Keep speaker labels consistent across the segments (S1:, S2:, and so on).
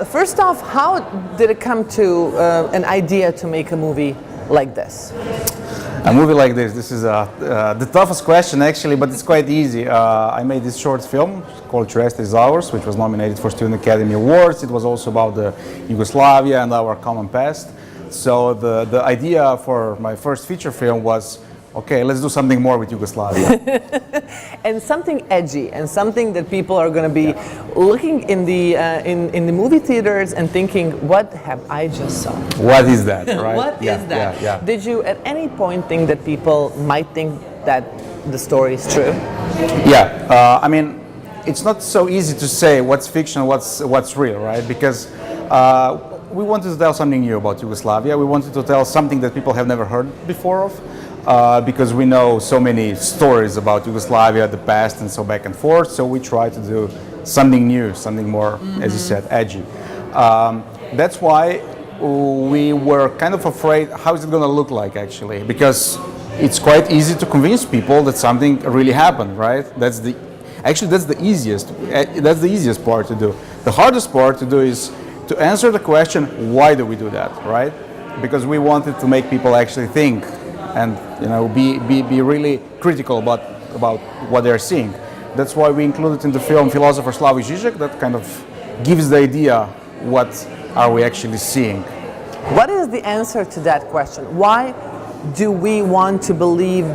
S1: First off, how did it come to an idea to make a movie like this?
S2: A movie like this is the toughest question actually, but it's quite easy. I made this short film called Trieste Is Ours, which was nominated for Student Academy Awards. It was also about the Yugoslavia and our common past. So the idea for my first feature film was, okay, let's do something more with Yugoslavia.
S1: And something edgy, and something that people are going to be looking in the movie theaters and thinking, what have I just saw?
S2: What is that, right?
S1: What is that? Did you at any point think that people might think that the story is true?
S2: Yeah, I mean, it's not so easy to say what's fiction, what's real, right? Because we wanted to tell something new about Yugoslavia. We wanted to tell something that people have never heard before of. Because we know so many stories about Yugoslavia, the past, and so back and forth. So we try to do something new, something more, as you said, edgy. That's why we were kind of afraid, how is it going to look like actually? Because it's quite easy to convince people that something really happened, right? That's the easiest part to do. The hardest part to do is to answer the question, why do we do that, right? Because we wanted to make people actually think and be really critical about what they're seeing. That's why we included in the film philosopher Slavoj Žižek. That kind of gives the idea what are we actually seeing.
S1: What is the answer to that question? Why do we want to believe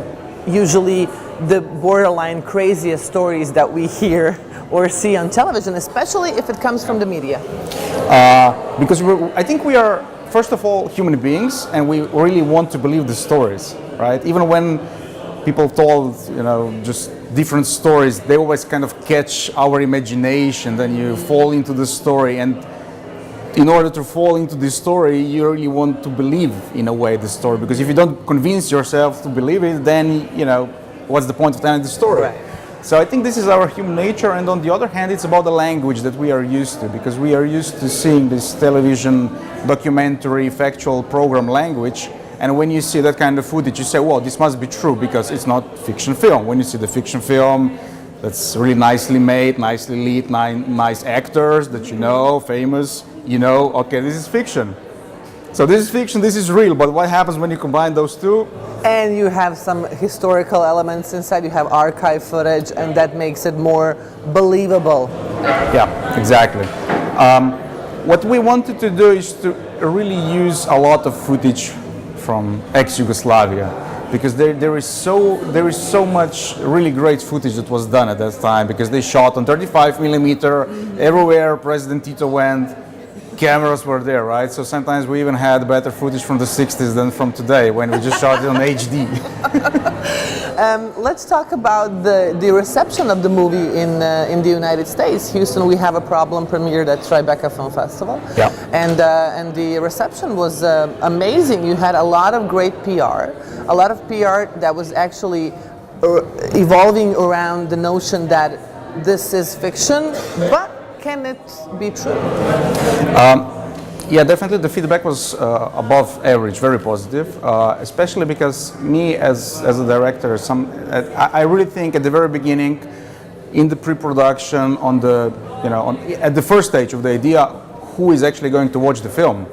S1: usually the borderline craziest stories that we hear or see on television, especially if it comes from the media?
S2: Because I think we are, first of all, human beings, and we really want to believe the stories, right? Even when people told, just different stories, they always kind of catch our imagination. Then you fall into the story, and in order to fall into the story, you really want to believe, in a way, the story. Because if you don't convince yourself to believe it, then, what's the point of telling the story?
S1: Right.
S2: So I think this is our human nature, and on the other hand, it's about the language that we are used to, because we are used to seeing this television, documentary, factual program language, and when you see that kind of footage, you say, well, this must be true, because it's not fiction film. When you see the fiction film, that's really nicely made, nicely lit, nice actors that famous, okay, this is fiction. So this is fiction, this is real, but what happens when you combine those two?
S1: And you have some historical elements inside, you have archive footage, and that makes it more believable.
S2: Yeah, exactly. What we wanted to do is to really use a lot of footage from ex-Yugoslavia, because there is so much really great footage that was done at that time, because they shot on 35 millimeter, everywhere President Tito went, cameras were there, right? So sometimes we even had better footage from the 60s than from today, when we just shot it on HD.
S1: Let's talk about the reception of the movie in the United States. Houston, we have a problem premiered at Tribeca Film Festival.
S2: Yeah.
S1: And the reception was amazing. You had a lot of great PR, a lot of PR that was actually evolving around the notion that this is fiction, but can it be true?
S2: Yeah, definitely the feedback was above average, very positive, especially because me as a director, I really think at the very beginning, in the pre-production, at the first stage of the idea, who is actually going to watch the film?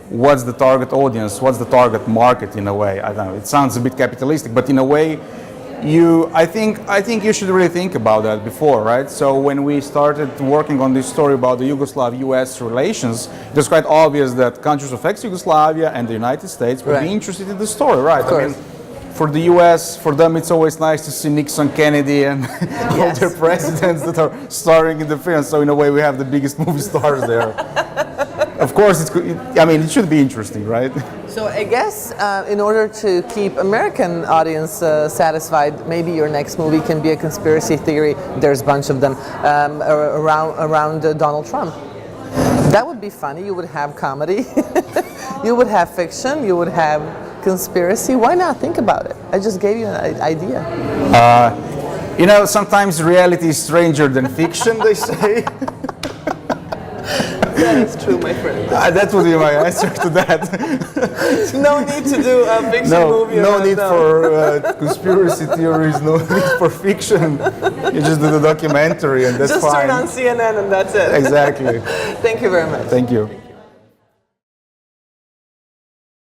S2: What's the target audience? What's the target market, in a way? I don't know, it sounds a bit capitalistic, but in a way, I think you should really think about that before, right? So when we started working on this story about the Yugoslav-US relations, it was quite obvious that countries of ex-Yugoslavia and the United States would be interested in the story, right?
S1: Of course.
S2: I mean, for the US, for them it's always nice to see Nixon, Kennedy, and all their presidents that are starring in the film. So in a way, we have the biggest movie stars there. Of course, it should be interesting, right?
S1: So I guess in order to keep American audience satisfied, maybe your next movie can be a conspiracy theory. There's a bunch of them around Donald Trump. That would be funny. You would have comedy, you would have fiction, you would have conspiracy. Why not? Think about it. I just gave you an idea.
S2: Sometimes reality is stranger than fiction, they say.
S1: That is true, my friend.
S2: That would be my answer to that.
S1: No need to do a fiction movie.
S2: No need for conspiracy theories, no need for fiction. You just do the documentary and that's
S1: just
S2: fine.
S1: turn on CNN and that's it.
S2: Exactly.
S1: Thank you very much.
S2: Thank you.